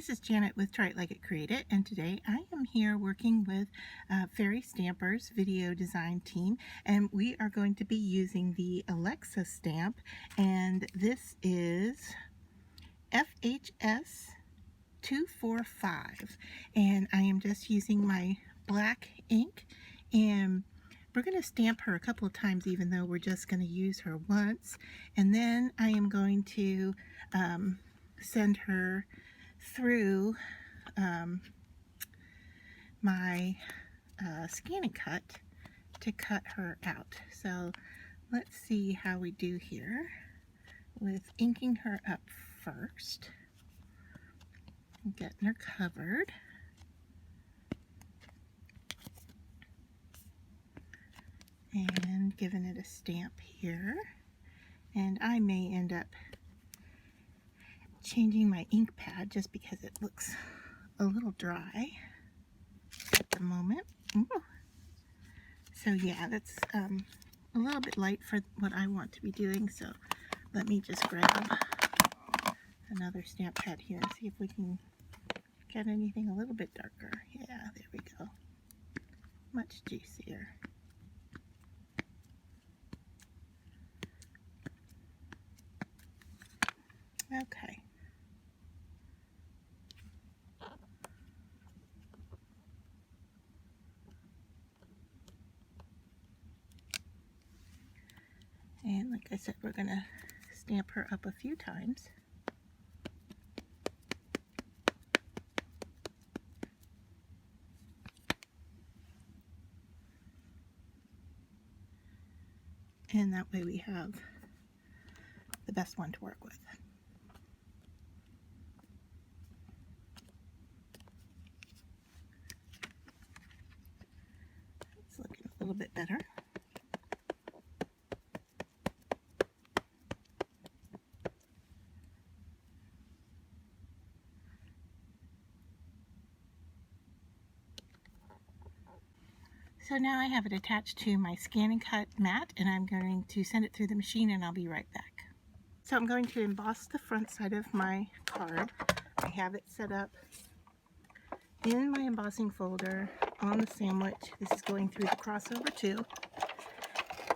this is Janet with Try It Like It Create It, and today I am here working with Fairy Stamper's video design team, and we are going to be using the Alexa stamp, and this is FHS 245, and I am just using my black ink, and we're going to stamp her a couple of times even though we're just going to use her once, and then I am going to send her through my scan and cut to cut her out. So let's see how we do here with inking her up first, getting her covered. And giving it a stamp here, and I may end up changing my ink pad just because it looks a little dry at the moment. Ooh. So yeah, that's a little bit light for what I want to be doing, so let me just grab another stamp pad here and see if we can get anything a little bit darker. Yeah, there we go. Much juicier. Okay. And like I said, we're going to stamp her up a few times. And that way we have the best one to work with. It's looking a little bit better. So now I have it attached to my scan and cut mat, and I'm going to send it through the machine, and I'll be right back. So I'm going to emboss the front side of my card. I have it set up in my embossing folder on the sandwich. This is going through the crossover too.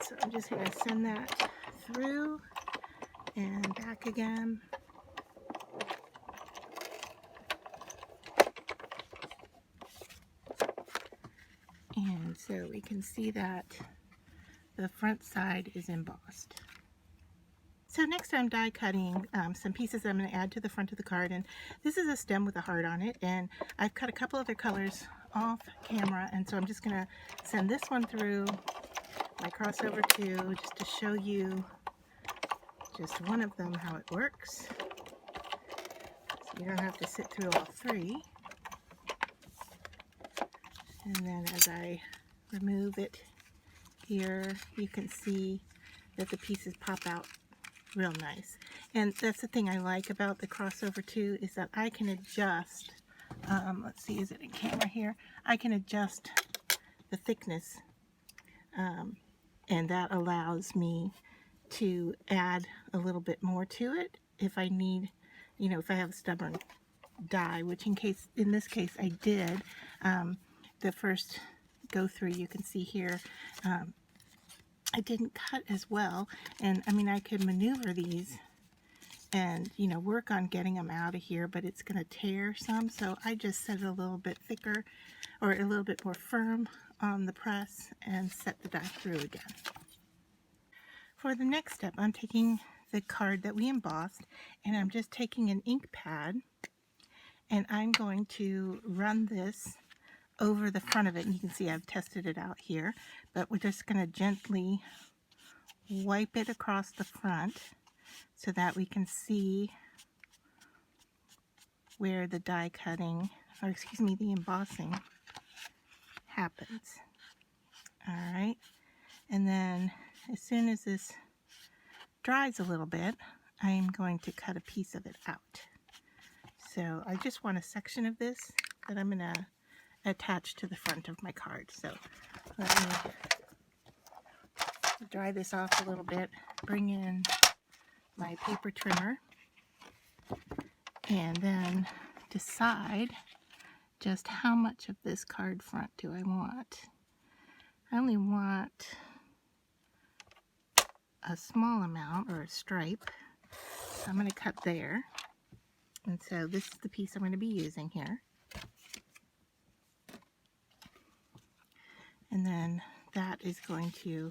So I'm just going to send that through and back again. And so we can see that the front side is embossed. So next I'm die cutting some pieces I'm going to add to the front of the card, and this is a stem with a heart on it, and I've cut a couple other colors off camera, and so I'm just going to send this one through my crossover too, just to show you just one of them how it works, so you don't have to sit through all three. And then as I remove it here, you can see that the pieces pop out real nice. And that's the thing I like about the crossover too, is that I can adjust, let's see, is it in camera here? I can adjust the thickness, and that allows me to add a little bit more to it if I need, you know, if I have a stubborn die, which in this case I did. The first go through, you can see here, I didn't cut as well, and I mean I could maneuver these and, you know, work on getting them out of here, but it's going to tear some, so I just set it a little bit thicker or a little bit more firm on the press and set the die through again. For the next step, I'm taking the card that we embossed, and I'm just taking an ink pad, and I'm going to run this over the front of it, and you can see I've tested it out here, but we're just going to gently wipe it across the front so that we can see where the die cutting, or excuse me, the embossing happens. Alright, and then as soon as this dries a little bit, I'm going to cut a piece of it out. So I just want a section of this that I'm going to attached to the front of my card. So let me dry this off a little bit, bring in my paper trimmer, and then decide just how much of this card front do I want. I only want a small amount, or a stripe. So I'm going to cut there. And so this is the piece I'm going to be using here. And then that is going to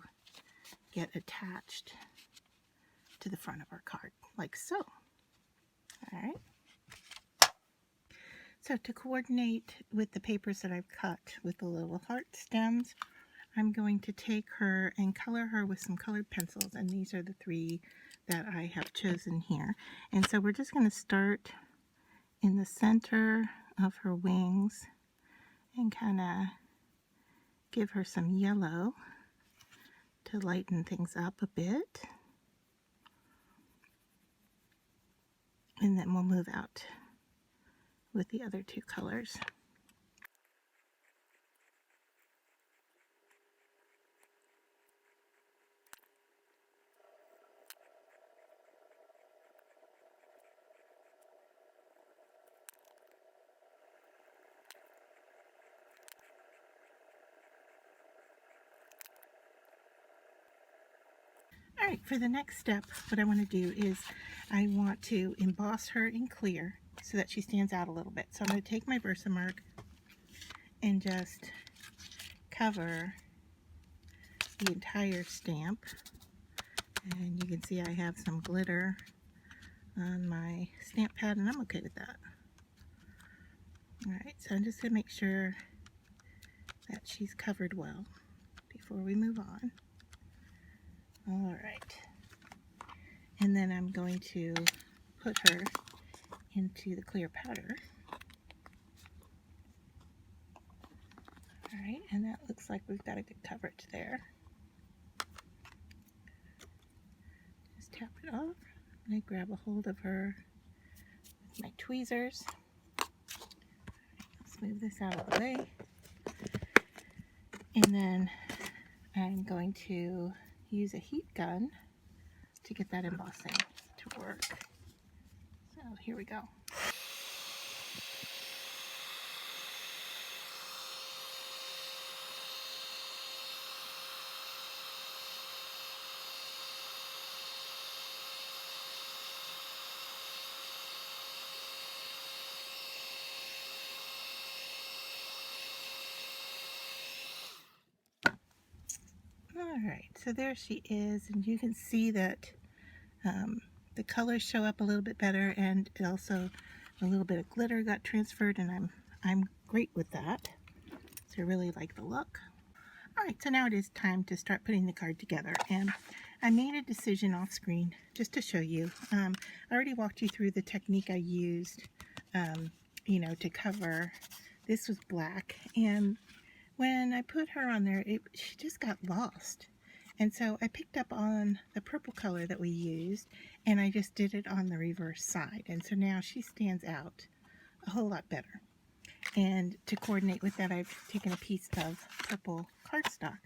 get attached to the front of our card, like so. All right. So to coordinate with the papers that I've cut with the little heart stems, I'm going to take her and color her with some colored pencils, and these are the 3 that I have chosen here. And so we're just going to start in the center of her wings and kind of give her some yellow to lighten things up a bit. And then we'll move out with the other 2 colors. All right, for the next step, what I want to do is I want to emboss her in clear so that she stands out a little bit. So I'm going to take my Versamark and just cover the entire stamp. And you can see I have some glitter on my stamp pad, and I'm okay with that. All right, so I'm just going to make sure that she's covered well before we move on. All right, and then I'm going to put her into the clear powder. All right, and that looks like we've got a good coverage there. Just tap it off, and I grab a hold of her with my tweezers. Let's move this out of the way. And then I'm going to use a heat gun to get that embossing to work. So here we go. Alright, so there she is, and you can see that the colors show up a little bit better, and also a little bit of glitter got transferred, and I'm great with that. So I really like the look. Alright, so now it is time to start putting the card together, and I made a decision off screen just to show you. I already walked you through the technique I used, to cover. This was black, and when I put her on there, she just got lost. And so I picked up on the purple color that we used, and I just did it on the reverse side. And so now she stands out a whole lot better. And to coordinate with that, I've taken a piece of purple cardstock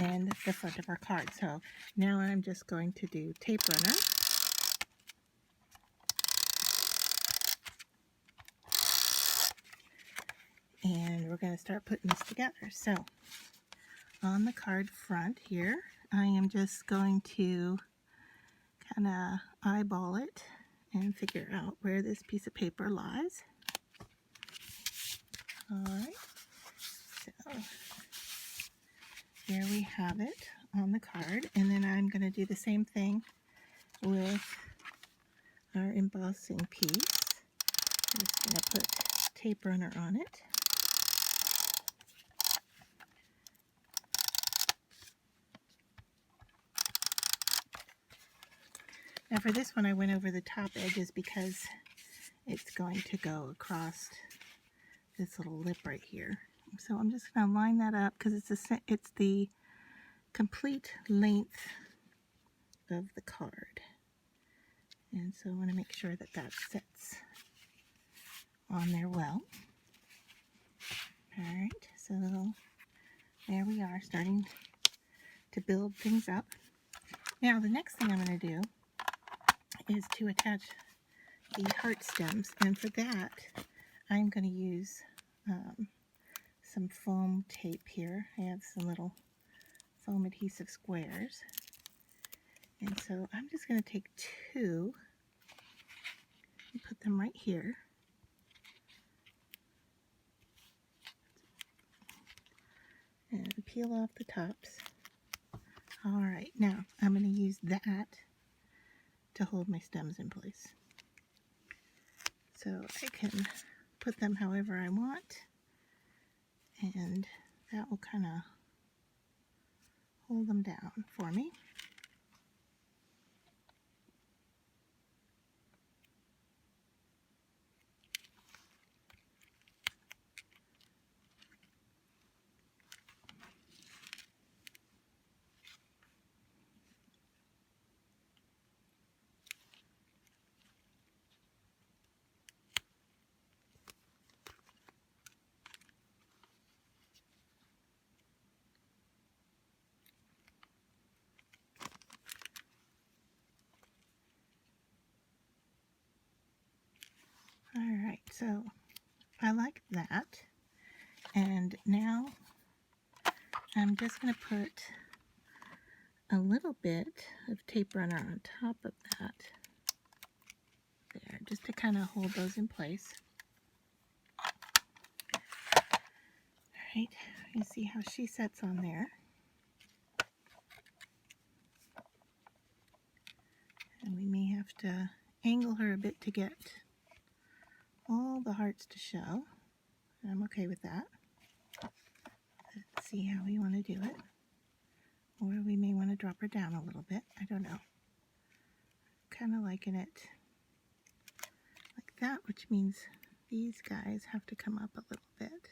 and the front of our card. So now I'm just going to do tape runner. And we're going to start putting this together. So on the card front here, I am just going to kind of eyeball it and figure out where this piece of paper lies. Alright, so here we have it on the card, and then I'm going to do the same thing with our embossing piece. I'm just going to put tape runner on it. Now for this one, I went over the top edges because it's going to go across this little lip right here. So I'm just going to line that up because it's the complete length of the card. And so I want to make sure that that sits on there well. Alright, so there we are, starting to build things up. Now the next thing I'm going to do is to attach the heart stems, and for that I'm going to use some foam tape here. I have some little foam adhesive squares. And so I'm just going to take two and put them right here. And peel off the tops. Alright, now I'm going to use that to hold my stems in place. So I can put them however I want, and that will kind of hold them down for me. Alright, so I like that. And now I'm just going to put a little bit of tape runner on top of that. There, just to kind of hold those in place. Alright, you see how she sets on there. And we may have to angle her a bit to get all the hearts to show. I'm okay with that. Let's see how we want to do it. Or we may want to drop her down a little bit. I don't know. Kind of liking it like that, which means these guys have to come up a little bit.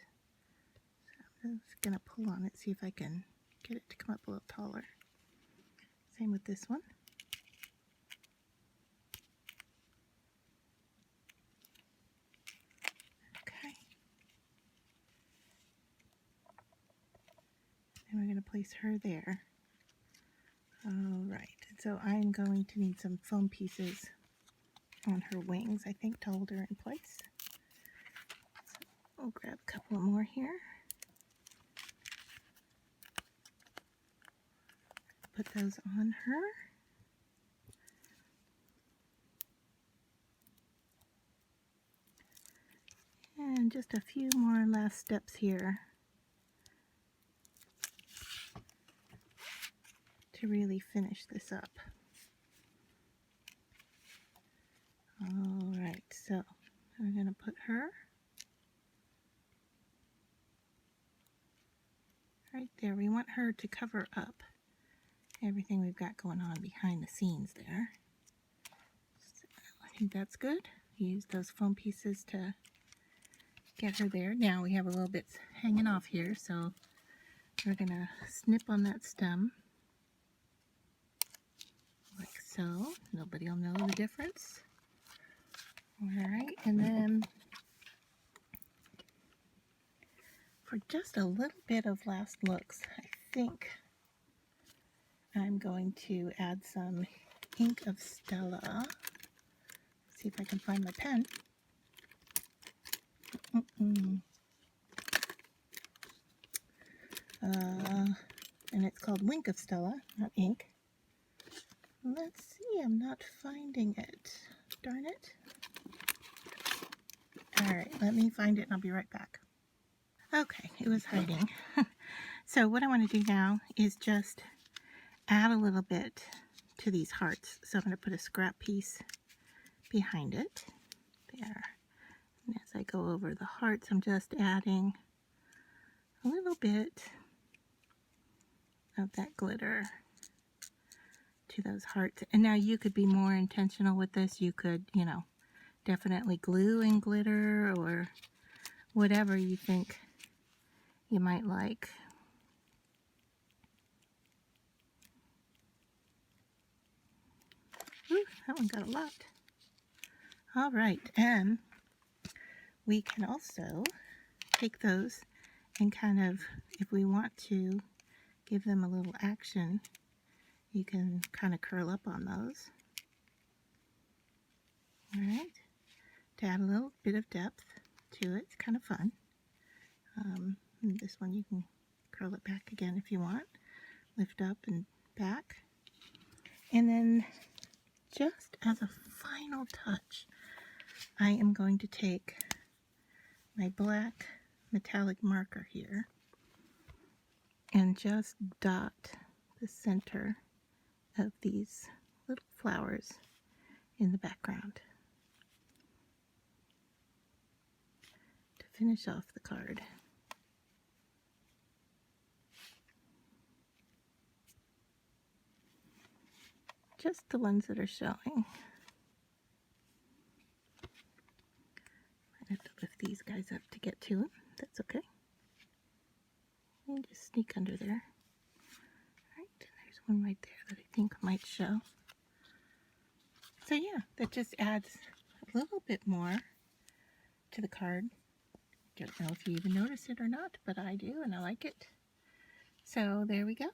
So I'm just going to pull on it, see if I can get it to come up a little taller. Same with this one. Okay. And we're going to place her there. Alright, so I'm going to need some foam pieces on her wings, I think, to hold her in place. So we'll grab a couple more here. Put those on her. And just a few more last steps here to really finish this up. Alright, so I'm going to put her right there. We want her to cover up everything we've got going on behind the scenes there. So I think that's good. Use those foam pieces to get her there. Now we have a little bit hanging off here, so we're going to snip on that stem like so. Nobody will know the difference. Alright, and then for just a little bit of last looks, I think I'm going to add some ink of Stella. See if I can find my pen. And it's called Wink of Stella, not ink. Let's see, I'm not finding it. Darn it. Alright, let me find it and I'll be right back. Okay, it was hiding. So what I want to do now is just add a little bit to these hearts. So I'm going to put a scrap piece behind it. There. And as I go over the hearts, I'm just adding a little bit of that glitter to those hearts. And now you could be more intentional with this. You could, you know, definitely glue and glitter or whatever you think you might like. Ooh, that one got a lot. All right, and we can also take those and kind of, if we want to, give them a little action. You can kind of curl up on those. All right, to add a little bit of depth to it. It's kind of fun. And this one you can curl it back again if you want. Lift up and back. And then just as a final touch, I am going to take my black metallic marker here and just dot the center of these little flowers in the background to finish off the card. Just the ones that are showing. I have to lift these guys up to get to them. That's okay. And just sneak under there. Alright, there's one right there that I think might show. So yeah, that just adds a little bit more to the card. Don't know if you even notice it or not, but I do, and I like it. So there we go.